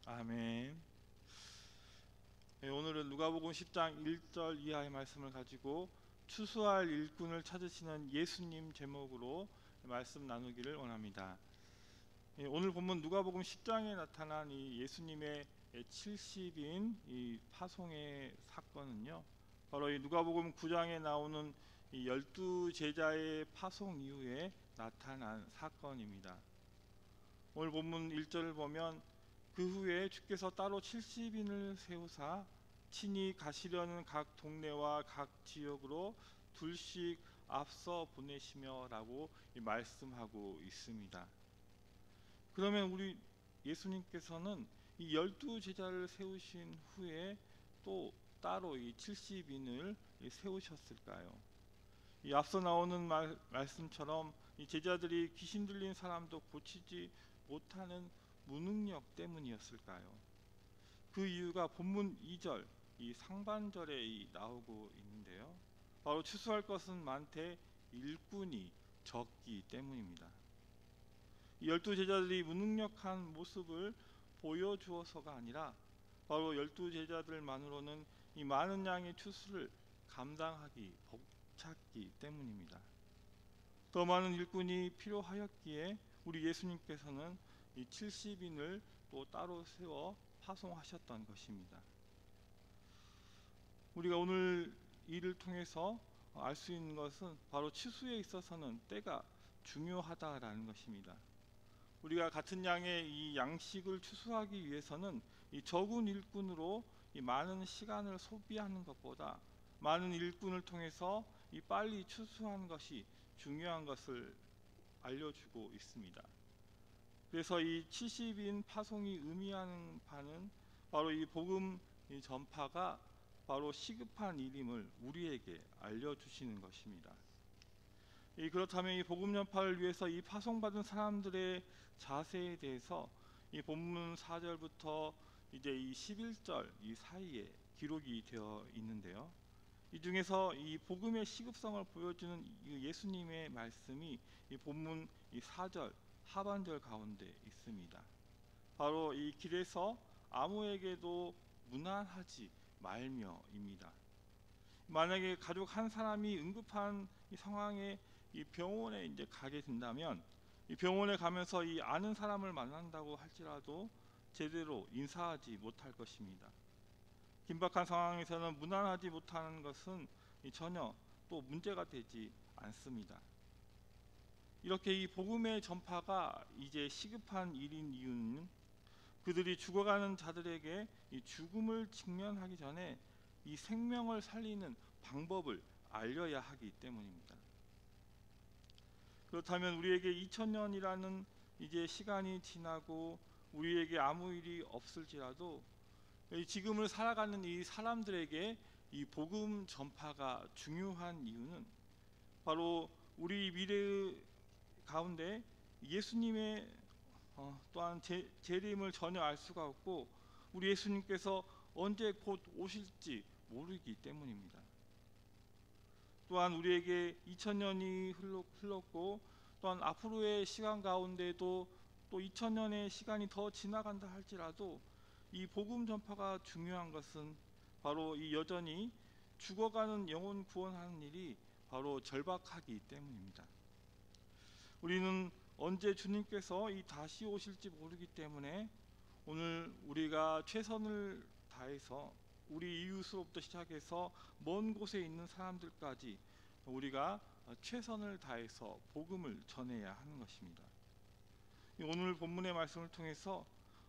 아멘. 오늘은 누가복음 10장 1절 이하의 말씀을 가지고 추수할 일꾼을 찾으시는 예수님 제목으로 말씀 나누기를 원합니다. 오늘 본문 누가복음 10장에 나타난 이 예수님의 70인 이 파송의 사건은요, 바로 이 누가복음 9장에 나오는 이 12제자의 파송 이후에 나타난 사건입니다. 오늘 본문 1절을 보면 그 후에 주께서 따로 70인을 세우사 친히 가시려는 각 동네와 각 지역으로 둘씩 앞서 보내시며 라고 말씀하고 있습니다. 그러면 우리 예수님께서는 이 12제자를 세우신 후에 또 따로 이 70인을 세우셨을까요? 이 앞서 나오는 말씀처럼 이 제자들이 귀신 들린 사람도 고치지 못하는 무능력 때문이었을까요? 그 이유가 본문 2절 이 상반절에 나오고 있는데요, 바로 추수할 것은 많되 일꾼이 적기 때문입니다. 이 12제자들이 무능력한 모습을 보여주어서가 아니라 바로 12제자들만으로는 이 많은 양의 추수를 감당하기 벅찼기 때문입니다. 더 많은 일꾼이 필요하였기에 우리 예수님께서는 이 70인을 또 따로 세워 파송하셨던 것입니다. 우리가 오늘 이를 통해서 알 수 있는 것은 바로 추수에 있어서는 때가 중요하다라는 것입니다. 우리가 같은 양의 이 양식을 추수하기 위해서는 이 적은 일꾼으로 이 많은 시간을 소비하는 것보다 많은 일꾼을 통해서 이 빨리 추수하는 것이 중요한 것을 알려주고 있습니다. 그래서 이 70인 파송이 의미하는 바는 바로 이 복음 전파가 바로 시급한 일임을 우리에게 알려주시는 것입니다. 그렇다면 이 복음 전파를 위해서 이 파송받은 사람들의 자세에 대해서 이 본문 4절부터 이제 이 11절 이 사이에 기록이 되어 있는데요, 이 중에서 이 복음의 시급성을 보여주는 예수님의 말씀이 이 본문 이 4절 하반절 가운데 있습니다. 바로 이 길에서 아무에게도 무난하지 말며입니다. 만약에 가족 한 사람이 응급한 이 상황에 이 병원에 이제 가게 된다면 이 병원에 가면서 이 아는 사람을 만난다고 할지라도 제대로 인사하지 못할 것입니다. 긴박한 상황에서는 무난하지 못하는 것은 전혀 또 문제가 되지 않습니다. 이렇게 이 복음의 전파가 이제 시급한 일인 이유는 그들이 죽어가는 자들에게 이 죽음을 직면하기 전에 이 생명을 살리는 방법을 알려야 하기 때문입니다. 그렇다면 우리에게 2000년이라는 이제 시간이 지나고 우리에게 아무 일이 없을지라도 지금을 살아가는 이 사람들에게 이 복음 전파가 중요한 이유는 바로 우리 미래 가운데 예수님의 또한 재림을 전혀 알 수가 없고 우리 예수님께서 언제 곧 오실지 모르기 때문입니다. 또한 우리에게 2000년이 흘렀고 또한 앞으로의 시간 가운데도 또 2000년의 시간이 더 지나간다 할지라도 이 복음 전파가 중요한 것은 바로 이 여전히 죽어가는 영혼 구원하는 일이 바로 절박하기 때문입니다. 우리는 언제 주님께서 이 다시 오실지 모르기 때문에 오늘 우리가 최선을 다해서 우리 이웃으로부터 시작해서 먼 곳에 있는 사람들까지 우리가 최선을 다해서 복음을 전해야 하는 것입니다. 오늘 본문의 말씀을 통해서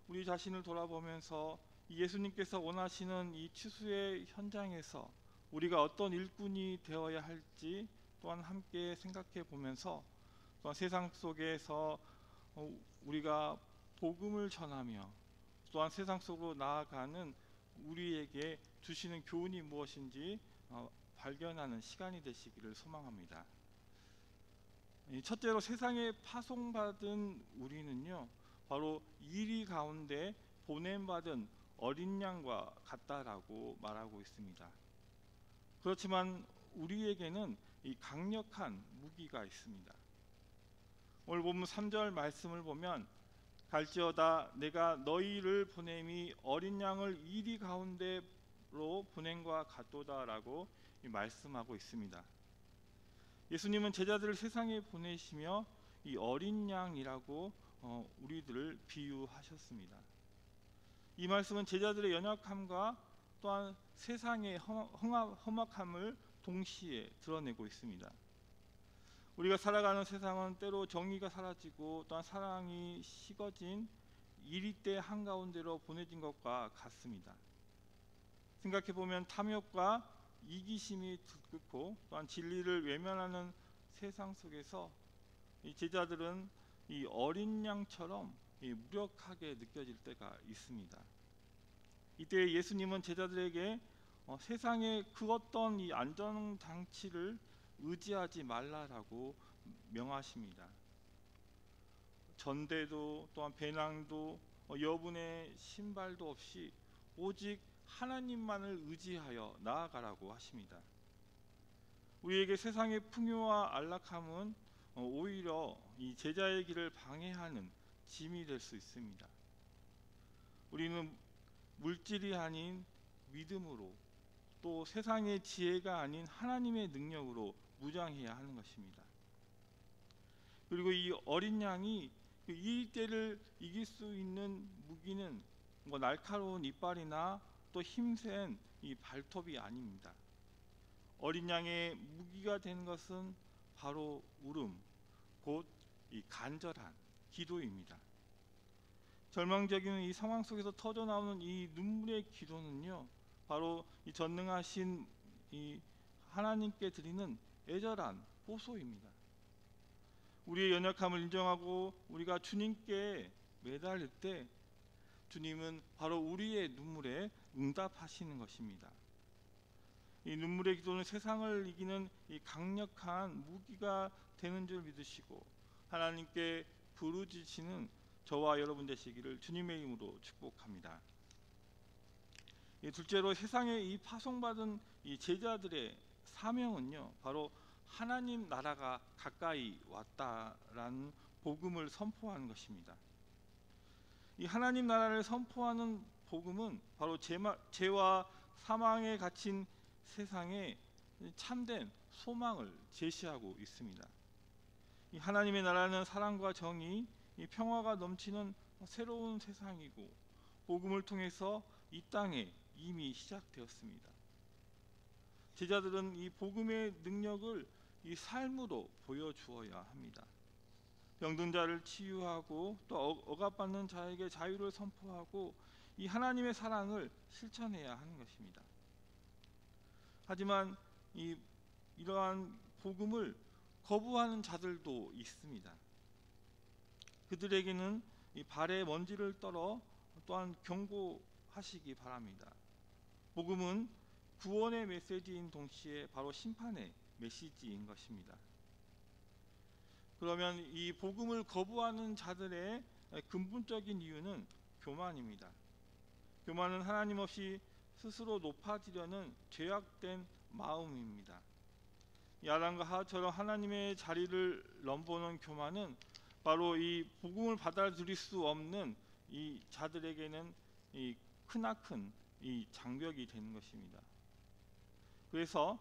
우리 자신을 돌아보면서 예수님께서 원하시는 이 추수의 현장에서 우리가 어떤 일꾼이 되어야 할지 또한 함께 생각해 보면서 또한 세상 속에서 우리가 복음을 전하며 또한 세상 속으로 나아가는 우리에게 주시는 교훈이 무엇인지 발견하는 시간이 되시기를 소망합니다. 첫째로 세상에 파송받은 우리는요, 바로 이리 가운데 보냄받은 어린 양과 같다라고 말하고 있습니다. 그렇지만 우리에게는 이 강력한 무기가 있습니다. 오늘 본문 3절 말씀을 보면 갈지어다 내가 너희를 보냄이 어린 양을 이리 가운데로 보냄과 같도다라고 말씀하고 있습니다. 예수님은 제자들을 세상에 보내시며 이 어린 양이라고 우리들을 비유하셨습니다. 이 말씀은 제자들의 연약함과 또한 세상의 험악함을 동시에 드러내고 있습니다. 우리가 살아가는 세상은 때로 정의가 사라지고 또한 사랑이 식어진 이리때 한가운데로 보내진 것과 같습니다. 생각해보면 탐욕과 이기심이 들끓고 또한 진리를 외면하는 세상 속에서 이 제자들은 이 어린 양처럼 무력하게 느껴질 때가 있습니다. 이때 예수님은 제자들에게 세상의 그 어떤 이 안전장치를 의지하지 말라라고 명하십니다. 전대도 또한 배낭도 여분의 신발도 없이 오직 하나님만을 의지하여 나아가라고 하십니다. 우리에게 세상의 풍요와 안락함은 오히려 이 제자의 길을 방해하는 짐이 될 수 있습니다. 우리는 물질이 아닌 믿음으로 또 세상의 지혜가 아닌 하나님의 능력으로 무장해야 하는 것입니다. 그리고 이 어린 양이 이 때를 이길 수 있는 무기는 날카로운 이빨이나 또 힘센 이 발톱이 아닙니다. 어린 양의 무기가 된 것은 바로 울음, 곧 이 간절한 기도입니다. 절망적인 이 상황 속에서 터져 나오는 이 눈물의 기도는요, 바로 이 전능하신 이 하나님께 드리는 애절한 호소입니다. 우리의 연약함을 인정하고 우리가 주님께 매달릴 때 주님은 바로 우리의 눈물에 응답하시는 것입니다. 이 눈물의 기도는 세상을 이기는 이 강력한 무기가 되는 줄 믿으시고 하나님께 부르짖으시는 저와 여러분 되시기를 주님의 이름으로 축복합니다. 둘째로 세상에 이 파송받은 이 제자들의 사명은요, 바로 하나님 나라가 가까이 왔다라는 복음을 선포하는 것입니다. 이 하나님 나라를 선포하는 복음은 바로 죄와 사망에 갇힌 세상에 참된 소망을 제시하고 있습니다. 이 하나님의 나라는 사랑과 정의, 이 평화가 넘치는 새로운 세상이고 복음을 통해서 이 땅에 이미 시작되었습니다. 제자들은 이 복음의 능력을 이 삶으로 보여주어야 합니다. 병든 자를 치유하고 또 억압받는 자에게 자유를 선포하고 이 하나님의 사랑을 실천해야 하는 것입니다. 하지만 이러한 복음을 거부하는 자들도 있습니다. 그들에게는 이 발에 먼지를 떨어 또한 경고하시기 바랍니다. 복음은 구원의 메시지인 동시에 바로 심판의 메시지인 것입니다. 그러면 이 복음을 거부하는 자들의 근본적인 이유는 교만입니다. 교만은 하나님 없이 스스로 높아지려는 죄악된 마음입니다. 이 아담과 하와처럼 하나님의 자리를 넘보는 교만은 바로 이 복음을 받아들일 수 없는 이 자들에게는 이 크나큰 이 장벽이 되는 것입니다. 그래서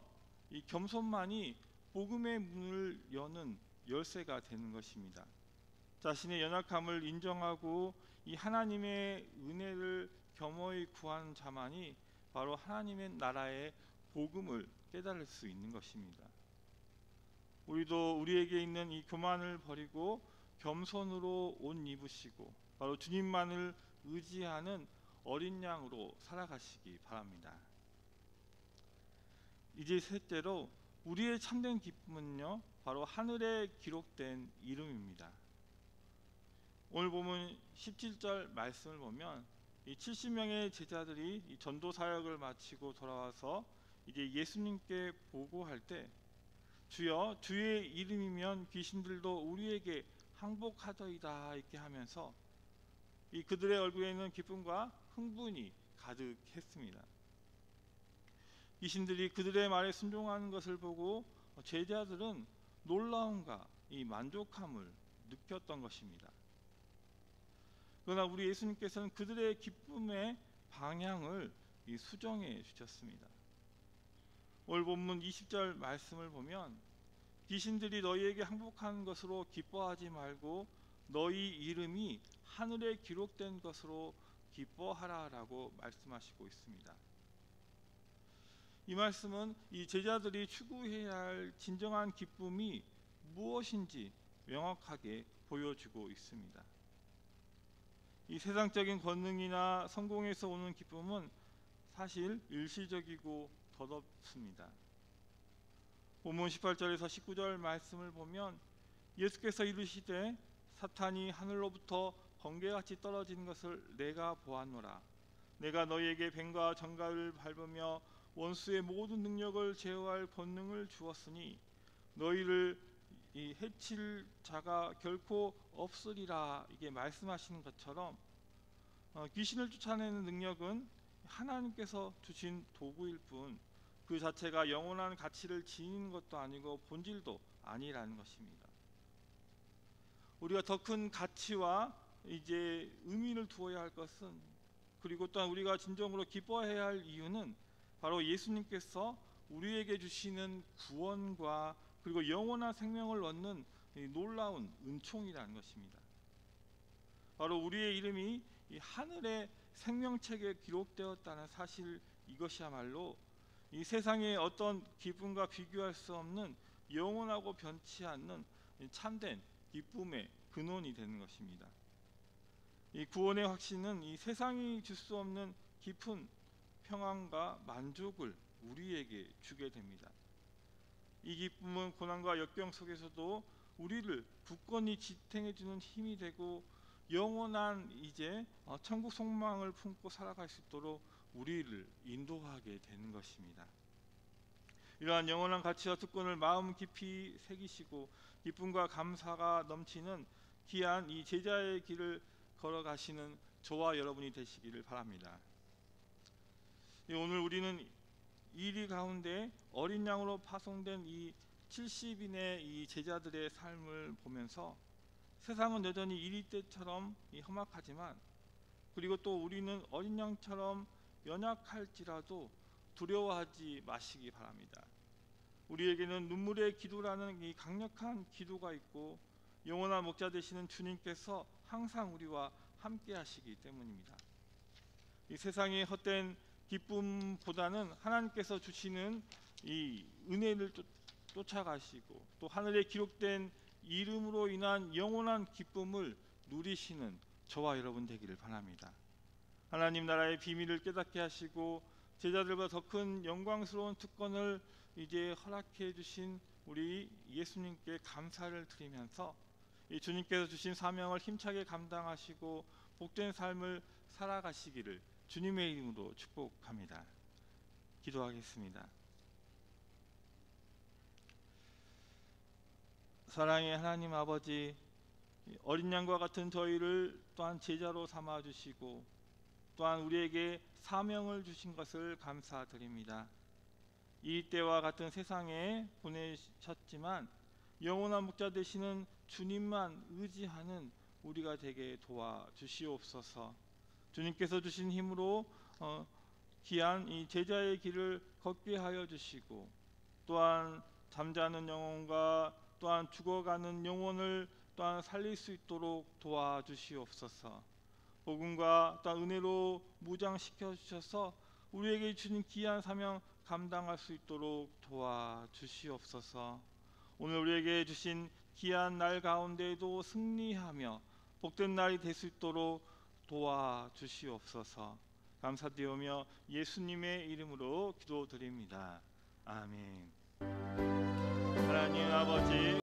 이 겸손만이 복음의 문을 여는 열쇠가 되는 것입니다. 자신의 연약함을 인정하고 이 하나님의 은혜를 겸허히 구하는 자만이 바로 하나님의 나라의 복음을 깨달을 수 있는 것입니다. 우리도 우리에게 있는 이 교만을 버리고 겸손으로 옷 입으시고 바로 주님만을 의지하는 어린 양으로 살아가시기 바랍니다. 이제 셋째로 우리의 참된 기쁨은요, 바로 하늘에 기록된 이름입니다. 오늘 보면 17절 말씀을 보면 이 70명의 제자들이 이 전도 사역을 마치고 돌아와서 이제 예수님께 보고할 때 주여 주의 이름이면 귀신들도 우리에게 항복하더이다 이렇게 하면서 이 그들의 얼굴에는 기쁨과 흥분이 가득했습니다. 귀신들이 그들의 말에 순종하는 것을 보고 제자들은 놀라움과 이 만족함을 느꼈던 것입니다. 그러나 우리 예수님께서는 그들의 기쁨의 방향을 수정해 주셨습니다. 오늘 본문 20절 말씀을 보면 귀신들이 너희에게 항복한 것으로 기뻐하지 말고 너희 이름이 하늘에 기록된 것으로 기뻐하라라고 말씀하시고 있습니다. 이 말씀은 이 제자들이 추구해야 할 진정한 기쁨이 무엇인지 명확하게 보여주고 있습니다. 이 세상적인 권능이나 성공에서 오는 기쁨은 사실 일시적이고 덧없습니다. 본문 18절에서 19절 말씀을 보면 예수께서 이르시되 사탄이 하늘로부터 번개같이 떨어지는 것을 내가 보았노라. 내가 너희에게 뱀과 정갈을 밟으며 원수의 모든 능력을 제어할 권능을 주었으니 너희를 해칠 자가 결코 없으리라. 이게 말씀하시는 것처럼 귀신을 쫓아내는 능력은 하나님께서 주신 도구일 뿐 그 자체가 영원한 가치를 지니는 것도 아니고 본질도 아니라는 것입니다. 우리가 더 큰 가치와 이제 의미를 두어야 할 것은, 그리고 또한 우리가 진정으로 기뻐해야 할 이유는 바로 예수님께서 우리에게 주시는 구원과 그리고 영원한 생명을 얻는 놀라운 은총이라는 것입니다. 바로 우리의 이름이 이 하늘의 생명책에 기록되었다는 사실, 이것이야말로 이 세상의 어떤 기쁨과 비교할 수 없는 영원하고 변치 않는 참된 기쁨의 근원이 되는 것입니다. 이 구원의 확신은 이 세상이 줄 수 없는 깊은 평안과 만족을 우리에게 주게 됩니다. 이 기쁨은 고난과 역경 속에서도 우리를 굳건히 지탱해 주는 힘이 되고 영원한 이제 천국 소망을 품고 살아갈 수 있도록 우리를 인도하게 되는 것입니다. 이러한 영원한 가치와 특권을 마음 깊이 새기시고 기쁨과 감사가 넘치는 귀한 이 제자의 길을 걸어가시는 저와 여러분이 되시기를 바랍니다. 오늘 우리는 이리 가운데 어린 양으로 파송된 이 70인의 이 제자들의 삶을 보면서 세상은 여전히 이리 때처럼 험악하지만, 그리고 또 우리는 어린 양처럼 연약할지라도 두려워하지 마시기 바랍니다. 우리에게는 눈물의 기도라는 이 강력한 기도가 있고 영원한 목자 되시는 주님께서 항상 우리와 함께 하시기 때문입니다. 이 세상의 헛된 기쁨보다는 하나님께서 주시는 이 은혜를 쫓아가시고 또 하늘에 기록된 이름으로 인한 영원한 기쁨을 누리시는 저와 여러분 되기를 바랍니다. 하나님 나라의 비밀을 깨닫게 하시고 제자들보다 더 큰 영광스러운 특권을 이제 허락해 주신 우리 예수님께 감사를 드리면서 이 주님께서 주신 사명을 힘차게 감당하시고 복된 삶을 살아가시기를 주님의 이름으로 축복합니다. 기도하겠습니다. 사랑의 하나님 아버지, 어린 양과 같은 저희를 또한 제자로 삼아 주시고 또한 우리에게 사명을 주신 것을 감사드립니다. 이 때와 같은 세상에 보내셨지만 영원한 목자 되시는 주님만 의지하는 우리가 되게 도와주시옵소서. 주님께서 주신 힘으로 귀한 이 제자의 길을 걷게 하여 주시고 또한 잠자는 영혼과 또한 죽어가는 영혼을 또한 살릴 수 있도록 도와주시옵소서. 복음과 또한 은혜로 무장시켜 주셔서 우리에게 주신 귀한 사명 감당할 수 있도록 도와주시옵소서. 오늘 우리에게 주신 귀한 날 가운데에도 승리하며 복된 날이 될 수 있도록 도와주시옵소서. 감사드리며 예수님의 이름으로 기도드립니다. 아멘. 하나님 아버지,